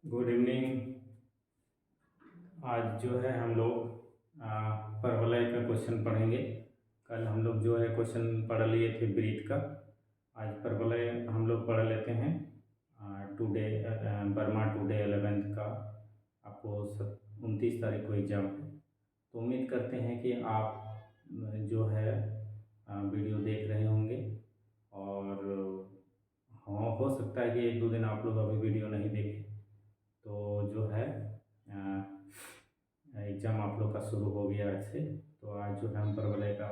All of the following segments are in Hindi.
Good evening. आज जो है हम लोग परवलय का क्वेश्चन पढ़ेंगे। कल हम लोग जो है क्वेश्चन पढ़ लिए थे ब्रीथ का। आज परवलय हम लोग पढ़ लेते हैं। टुडे बर्मा टुडे 11th का आपको 29 तारीख को एग्ज़ाम है। तो उम्मीद करते हैं कि आप जो है वीडियो देख रहे होंगे। और हाँ, हो सकता है कि एक दो दिन आप लोग अभी वीडियो नहीं देखें। तो जो है एग्ज़ाम आप लोग का शुरू हो गया आज से। तो आज जो है हम परवलय का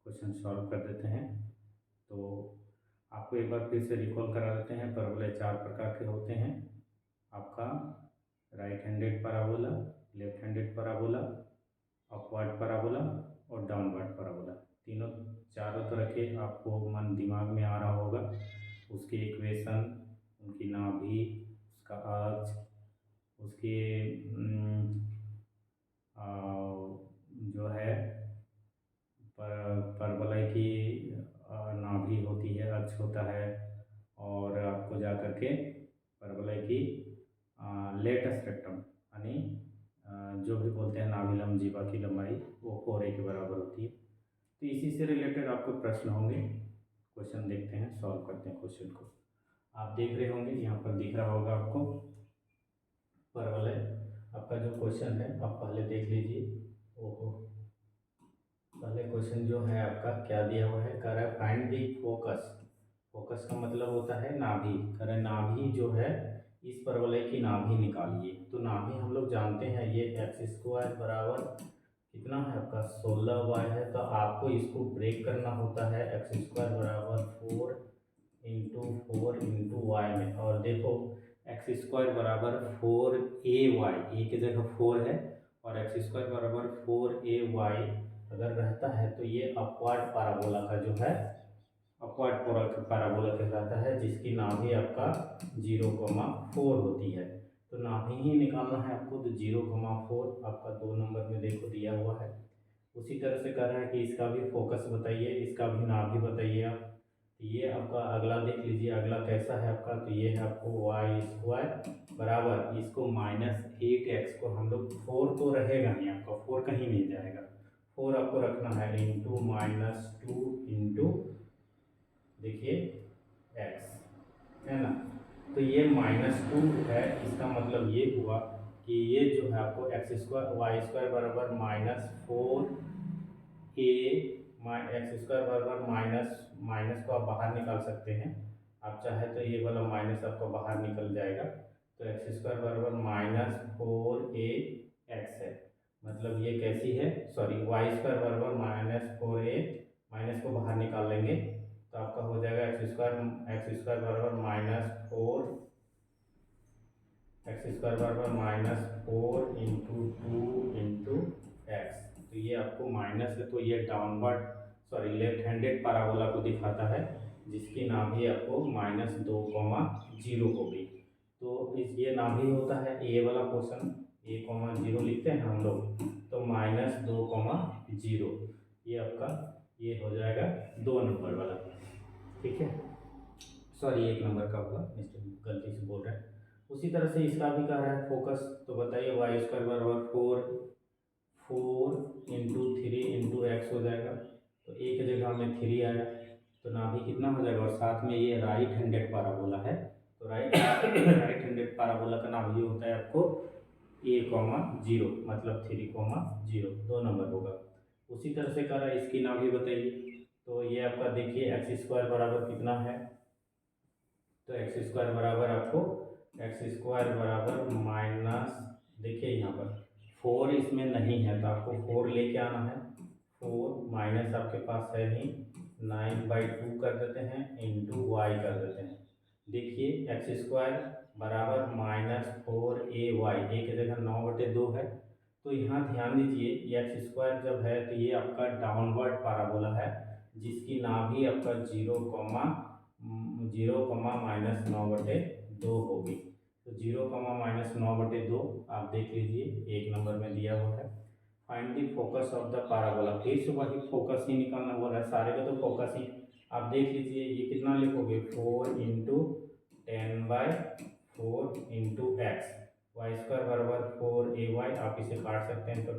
क्वेश्चन सॉल्व कर देते हैं। तो आपको एक बार फिर से रिकॉल करा देते हैं। परवलय 4 प्रकार के होते हैं। आपका right handed parabola, left handed parabola, upward parabola और डाउनवर्ड पैराबोला। तीनों चारों तरह के आपको मन दिमाग में आ रहा होगा। उसके इक्वेशन, उनकी नाभि, उसका अर्थ, उसके जो है परवलय की नाभि होती है, अक्ष होता है। और आपको जा कर के परवलय की लेटेस्ट रेक्टम यानी जो भी बोलते हैं नाभिलम जीवा की लंबाई, वो 4a के बराबर होती है। तो इसी से रिलेटेड आपको प्रश्न होंगे। क्वेश्चन देखते हैं, सॉल्व करते हैं क्वेश्चन को। आप देख रहे होंगे, यहाँ पर दिख रहा होगा आपको परवलय। आपका जो क्वेश्चन है आप पहले देख लीजिए। ओहो, पहले क्वेश्चन जो है आपका क्या दिया हुआ है, कह रहा है फाइंड दी फोकस। फोकस का मतलब होता है नाभि। कह रहा है नाभि जो है इस परवलय की नाभि निकालिए। तो नाभि हम लोग जानते हैं ये x² बराबर कितना है आपका 16y है। तो आपको इसको ब्रेक करना होता है x² बराबर 4 इंटू 4 में। और देखो x² बराबर 4ay, ए की जगह 4 है और x² बराबर 4ay अगर रहता है तो ये अपवर्ड पैराबोला का जो है अपवर्ड पैराबोला कहलाता है, जिसकी नाभि आपका 0,4 होती है। तो नाभि ही निकालना है आपको। तो 0,4 आपका 2 नंबर में देखो दिया हुआ है। उसी तरह से कह रहा है कि इसका भी फोकस बताइए, इसका भी नाभि बताइए आप। तो ये आपका अगला देख लीजिए, अगला कैसा है आपका। तो ये है आपको y² बराबर इसको -8x को हम लोग 4 तो रहेगा नहीं आपका, 4 कहीं नहीं जाएगा। 4 आपको रखना है इंटू -2 इंटू देखिए x है ना। तो ये -2 है, इसका मतलब ये हुआ कि ये जो है आपको y² बराबर -4a x² बराबर माइनस को आप बाहर निकाल सकते हैं। आप चाहे तो ये वाला माइनस आपका बाहर निकल जाएगा। तो x² बराबर -4ax है। मतलब ये कैसी है, सॉरी y² बराबर -4a, माइनस को बाहर निकाल लेंगे तो आपका हो जाएगा x² बराबर -4 इंटू 2 इंटू एक्स। तो ये आपको माइनस है, तो ये downward sorry left handed parabola को दिखाता है, जिसकी नाभि आपको -2,0 होगी। तो इस ये नाभि होता है ए वाला पोर्शन, a,0 लिखते हैं हम लोग। तो -2,0 ये आपका ये हो जाएगा 2 नंबर वाला। ठीक है, सॉरी 1 नंबर का होगा, मिस्टेक गलती से बोल रहे हैं। उसी तरह से इसका भी कह रहा है फोकस। तो बताइए y² बराबर 4 इंटू 3 इंटू एक्स हो जाएगा। तो एक जगह में 3 आया तो नाभि कितना हो जाएगा। और साथ में ये राइट हैंडेड पैराबोला है, तो राइट हैंडेड पैराबोला का नाभि होता है आपको a,0 मतलब 3,0 2 नंबर होगा। उसी तरह से कह रहा है इसकी नाभि बताइए। तो ये आपका देखिए x² बराबर कितना है। तो x² बराबर आपको x² बराबर माइनस, देखिए यहाँ पर 4 इसमें नहीं है तो आपको 4 लेके आना है। 4 माइनस आपके पास है नहीं, 9/2 कर देते हैं इंटू y कर देते हैं। देखिए x² बराबर -4ay, ए की जगह 9/2 है। तो यहाँ ध्यान दीजिए ये x² जब है तो ये आपका डाउनवर्ड पैराबोला है, जिसकी नाभि आपका 0,-9/2 होगी। तो 0,-9/2 आप देख लीजिए 1 नंबर में दिया हुआ है। Find the focus of the parabola. फिर से वही फोकस ही निकालना बोला है, सारे का तो फोकस ही। आप देख लीजिए ये कितना लिखोगे 4 into 10/4 4 into X, Y square बराबर 4ay, आप इसे काट सकते हैं तो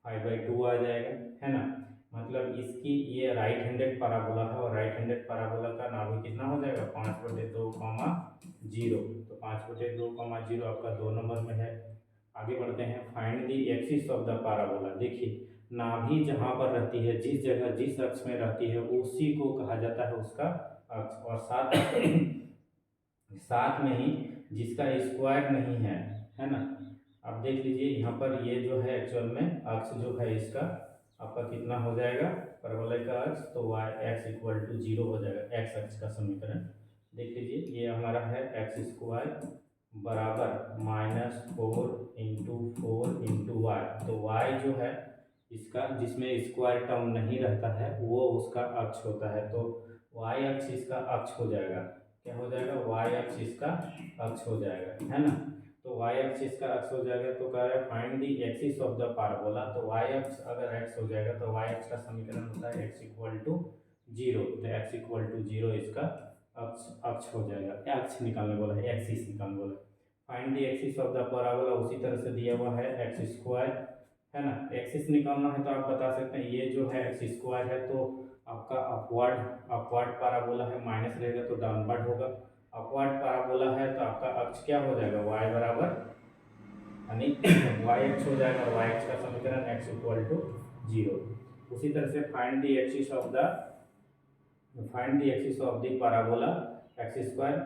5/2 आ जाएगा, है ना। मतलब इसकी ये राइट हैंडेड पैराबोला है और राइट हैंडेड पैराबोला का नाभि कितना हो जाएगा 5/2, 0। तो 5/2, 0 आपका 2 नंबर में है। आगे बढ़ते हैं, find the axis of the parabola. देखिए नाभि जहाँ पर रहती है, जिस जगह जिस अक्ष में रहती है उसी को कहा जाता है उसका अक्ष, और साथ साथ में ही जिसका स्क्वायर नहीं है ना। अब देख लीजिए यहाँ पर ये जो है एक्चुअल में अक्ष जो है इसका आपका कितना हो जाएगा परवलय का अक्ष, तो वाई एक्स इक्वल टू 0 हो जाएगा, एक्स अक्ष का समीकरण। देख लीजिए ये हमारा है एक्स स्क्वायर बराबर -4 इंटू 4 इंटू वाई। तो वाई जो है इसका जिसमें स्क्वायर टर्म नहीं रहता है वो उसका अक्ष होता है, तो वाई अक्ष इसका अक्ष हो जाएगा। क्या हो जाएगा, वाई अक्ष इसका अक्ष हो जाएगा, है ना। तो वाई अक्ष इसका अक्ष हो जाएगा, तो कह रहा है find the axis of the parabola. तो वाई अक्ष अगर एक्स हो जाएगा तो वाई अक्ष का समीकरण होता है एक्स इक्वल टू 0, तो एक्स इक्वल टू 0 इसका अक्ष हो जाएगा। अक्ष निकालने बोला है, एक्सिस निकालने बोला है। Find the axis of the parabola उसी तरह से दिया हुआ है एक्स स्क्वायर, है ना। एक्सिस निकालना है तो आप बता सकते हैं ये जो है एक्स स्क्वायर है तो आपका अपवर्ड पैराबोला है, माइनस रहेगा तो डाउनवर्ड होगा। अपवर्ड पैराबोला है तो आपका अक्ष क्या हो जाएगा, y बराबर यानी y अक्ष हो जाएगा, y अक्ष का समीकरण x इक्वल टू 0। उसी तरह से find the axis of the parabola x square,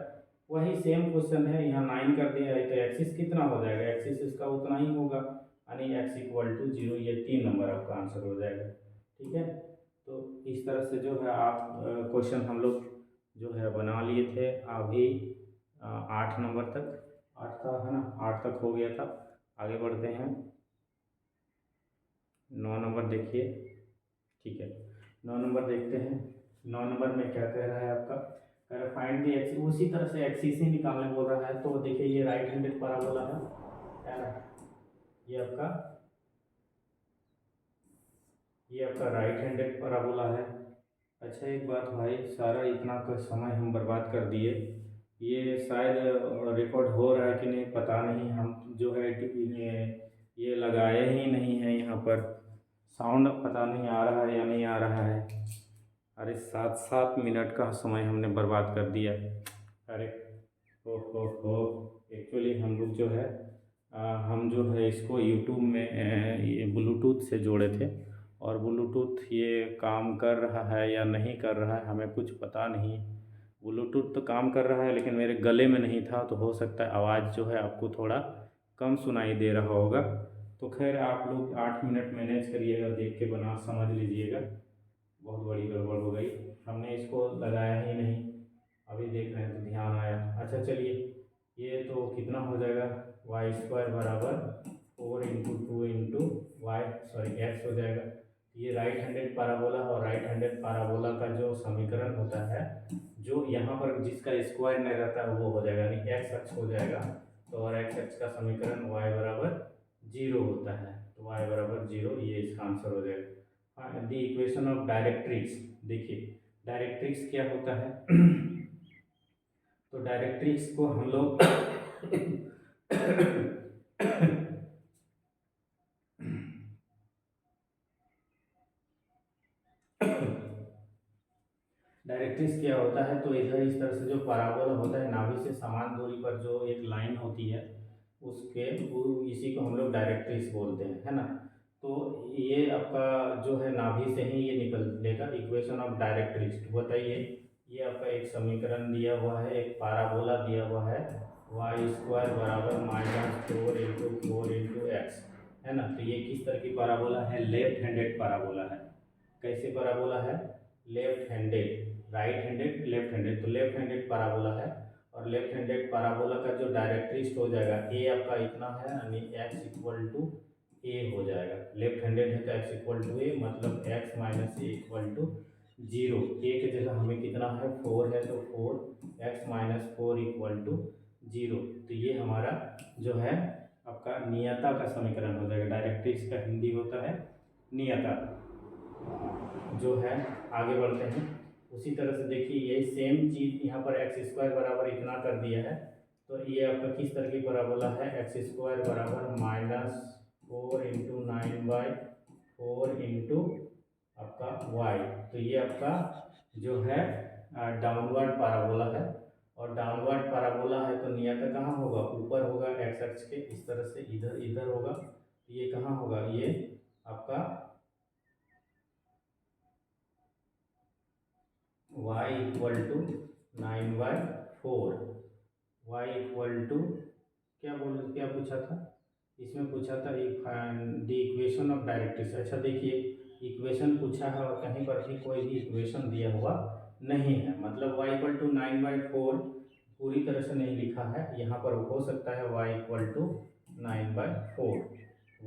वही सेम क्वेश्चन है, यहाँ 9 कर दिया है तो एक्सिस कितना हो जाएगा, एक्सिस इसका उतना ही होगा यानी x इक्वल टू 0, ये 3 नंबर आपका आंसर हो जाएगा। ठीक है, तो इस तरह से जो है आप क्वेश्चन हम लोग जो है बना लिए थे अभी 8 नंबर तक, 8 था है ना, 8 तक हो गया था। आगे बढ़ते हैं 9 नंबर देखिए। ठीक है, 9 नंबर देखते हैं। 9 नंबर में क्या कह रहा है आपका, कह रहा है फाइंड द एक्सिस, उसी तरह से एक्सिस ही निकालने बोल रहा है। तो देखिए ये राइट हैंडेड पैराबोला है ना, ये आपका राइट हैंडेड पैराबोला है। अच्छा एक बात भाई, सारा इतना का समय हम बर्बाद कर दिए, ये शायद रिकॉर्ड हो रहा है कि नहीं पता नहीं, हम जो है ये लगाए ही नहीं है यहाँ पर, साउंड पता नहीं आ रहा है या नहीं आ रहा है। अरे 7 मिनट का समय हमने बर्बाद कर दिया। अरे हो एक्चुअली हम लोग जो है हम जो है इसको यूट्यूब में ये ब्लूटूथ से जोड़े थे, और ब्लूटूथ ये काम कर रहा है या नहीं कर रहा है हमें कुछ पता नहीं। ब्लूटूथ तो काम कर रहा है लेकिन मेरे गले में नहीं था, तो हो सकता है आवाज़ जो है आपको थोड़ा कम सुनाई दे रहा होगा। तो खैर आप लोग 8 मिनट मैनेज करिएगा, देख के बना समझ लीजिएगा, बहुत बड़ी गड़बड़ हो गई, हमने इसको लगाया ही नहीं, अभी देख रहे हैं तो ध्यान आया। अच्छा चलिए, ये तो कितना हो जाएगा, वाई स्क्वायर बराबर 4 into 2 into Y sorry X हो जाएगा। ये राइट हैंडेड पैराबोला और राइट हैंडेड पैराबोला का जो समीकरण होता है, जो यहाँ पर जिसका स्क्वायर नहीं रहता है वो हो जाएगा, यानी एक्स अक्ष हो जाएगा। तो और एक्स अक्ष का समीकरण y बराबर 0 होता है, तो y बराबर 0 ये इसका आंसर हो जाएगा। द इक्वेशन ऑफ डायरेक्ट्रिक्स, देखिए डायरेक्ट्रिक्स क्या होता है तो डायरेक्ट्रिक्स को हम लोग डायरेक्ट्रिक्स क्या होता है, तो इधर इस तरह से जो पैराबोला होता है नाभि से समान दूरी पर जो एक लाइन होती है उसके इसी को हम लोग डायरेक्ट्रिक्स बोलते हैं, है ना। तो ये आपका जो है नाभि से ही ये निकलेगा, इक्वेशन ऑफ डायरेक्ट्रिक्स। बताइए ये आपका एक समीकरण दिया हुआ है, एक पैराबोला दिया हुआ है, वाई स्क्वायर बराबर -4 इंटू 4 इंटू एक्स, है ना। तो ये किस तरह की पैराबोला है, लेफ्ट हैंडेड पैराबोला है। कैसे पैराबोला है, left handed, right handed left handed, तो लेफ्ट हैंडेड पैराबोला है। और लेफ्ट हैंडेड पैराबोला का जो डायरेक्ट्रिक्स हो जाएगा ए आपका इतना है, यानी एक्स इक्वल टू ए हो जाएगा। लेफ्ट हैंडेड है तो एक्स इक्वल टू ए, मतलब X minus A equal to 0। A की जगह हमें कितना है 4 है, तो 4 एक्स माइनस 4 इक्वल टू 0। तो ये हमारा जो है आपका नियता का समीकरण हो जाएगा। डायरेक्ट्रिक्स का हिंदी होता है नियता, जो है। आगे बढ़ते हैं, उसी तरह से देखिए ये सेम चीज़ यहाँ पर एक्स स्क्वायर बराबर इतना कर दिया है, तो ये आपका किस तरह की पैराबोला है, एक्स स्क्वायर बराबर -4 × 9/4 इंटू आपका वाई। तो ये आपका जो है डाउनवर्ड पैराबोला है, और डाउनवर्ड पैराबोला है तो नियत कहाँ होगा, ऊपर होगा एक्स अक्ष के, इस तरह से इधर इधर होगा। ये कहाँ होगा, ये आपका y equal to 9/4, y equal to क्या पूछा था, इसमें पूछा था द इक्वेशन ऑफ डायरेक्ट्रिक्स। अच्छा देखिए, इक्वेशन पूछा है और कहीं पर भी कोई भी इक्वेशन दिया हुआ नहीं है, मतलब y इक्वल टू 9/4 पूरी तरह से नहीं लिखा है। यहाँ पर हो सकता है y equal to 9/4,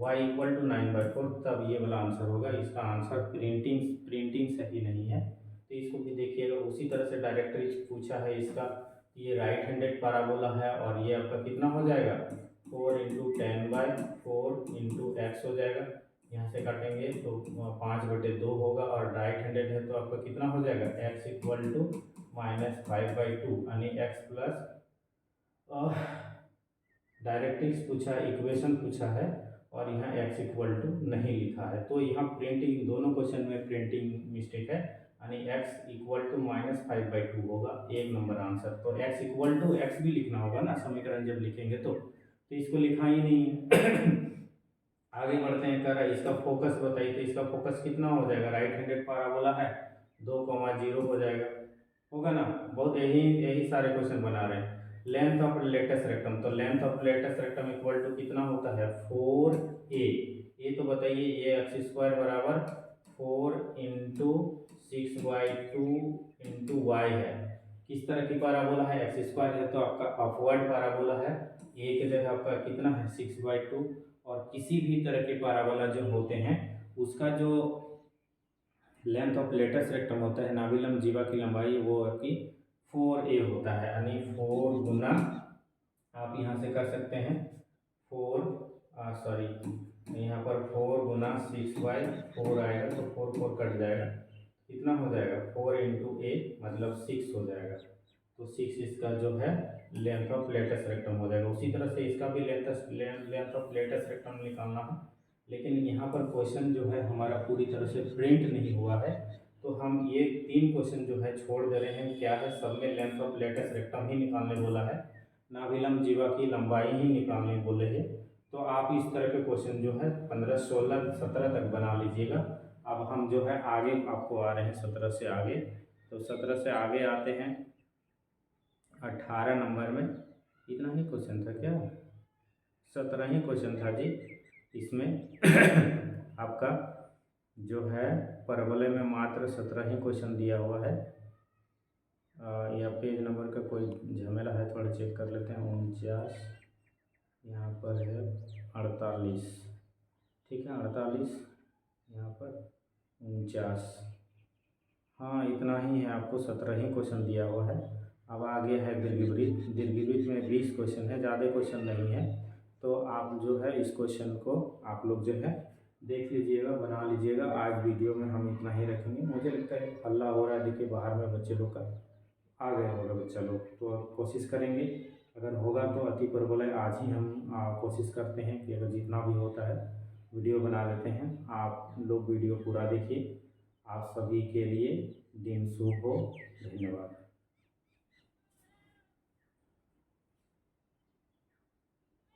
y equal to 9/4, तब ये वाला आंसर होगा। इसका आंसर प्रिंटिंग सही नहीं है, तो इसको भी देखिएगा। उसी तरह से डायरेक्ट्रिक्स पूछा है इसका, ये राइट हैंडेड पैराबोला है, और ये आपका कितना हो जाएगा, 4 × 10/4 इंटू एक्स हो जाएगा। यहाँ से काटेंगे तो 5/2 होगा, और राइट हैंडेड है तो आपका कितना हो जाएगा, x इक्वल टू -5/2 यानी x प्लस, डायरेक्ट्रिक्स पूछा, इक्वेशन पूछा है, और यहाँ x इक्वल टू नहीं लिखा है, तो यहाँ प्रिंटिंग, दोनों क्वेश्चन में प्रिंटिंग मिस्टेक है, यानी x इक्वल टू -5/2 होगा 1 नंबर आंसर। तो x इक्वल टू x भी लिखना होगा ना समीकरण जब लिखेंगे तो इसको लिखा ही नहीं है। आगे बढ़ते हैं, कर इसका फोकस बताइए, तो इसका फोकस कितना हो जाएगा, राइट हैंडेड पैराबोला है, 2,0 हो जाएगा, होगा ना। बहुत यही सारे क्वेश्चन बना रहे हैं। लेंथ ऑफ लेटेस्ट रेक्टम, तो length of latus rectum equal to कितना होता है, 4a। ये तो बताइए, ये एक्स स्क्वायर बराबर 4 × 6/2 इंटू वाई है। किस तरह की पैराबोला है, एक्स स्क्वायर है तो आपका अपवर्ड पैराबोला है, ए की जगह आपका कितना है 6/2, और किसी भी तरह के पैराबोला जो होते हैं उसका जो लेंथ ऑफ लेटेस्ट रेक्टम होता है, नाभिलंब जीवा की लंबाई, वो आपकी 4a होता है, यानी 4 गुना, आप यहाँ से कर सकते हैं 4 यहाँ पर 4 गुना 6/4 आएगा, तो 4 कट जाएगा, कितना हो जाएगा 4 × a मतलब 6 हो जाएगा। तो 6 इसका जो है लेंथ ऑफ लेटेस्ट रेक्टम हो जाएगा। उसी तरह से इसका भी लेंथ ऑफ लेटेस्ट रेक्टम निकालना है, लेकिन यहाँ पर क्वेश्चन जो है हमारा पूरी तरह से प्रिंट नहीं हुआ है, तो हम ये 3 क्वेश्चन जो है छोड़ दे रहे हैं। क्या है, सब में लेंथ ऑफ लेटेस्ट रेक्टम ही निकालने बोला है, नाभिलंब जीवा की लंबाई ही निकालने बोले हैं। तो आप इस तरह के क्वेश्चन जो है 15, 16, 17 तक बना लीजिएगा। अब हम जो है आगे आपको आ रहे हैं 17 से आगे, तो 17 से आगे आते हैं 18 नंबर में। इतना ही क्वेश्चन था क्या, 17 ही क्वेश्चन था जी। इसमें आपका जो है परवलय में मात्र 17 ही क्वेश्चन दिया हुआ है। या पेज नंबर का कोई झमेला है, थोड़ा चेक कर लेते हैं। 49 यहाँ पर है 48, ठीक है 48, यहाँ पर 49, हाँ इतना ही है, आपको 17 ही क्वेश्चन दिया हुआ है। अब आगे है दीर्घवृत्त। दीर्घवृत्त में 20 क्वेश्चन है, ज़्यादा क्वेश्चन नहीं है, तो आप जो है इस क्वेश्चन को आप लोग जो है देख लीजिएगा, बना लीजिएगा। आज वीडियो में हम इतना ही रखेंगे। मुझे लगता है हल्ला हो रहा है, देखिए बाहर में बच्चे लोग का आ गया होगा बच्चा लोग, तो अब कोशिश करेंगे, अगर होगा तो अति परवलय आज ही हम कोशिश करते हैं कि अगर जितना भी होता है वीडियो बना लेते हैं। आप लोग वीडियो पूरा देखिए। आप सभी के लिए दिन शुभ हो। धन्यवाद।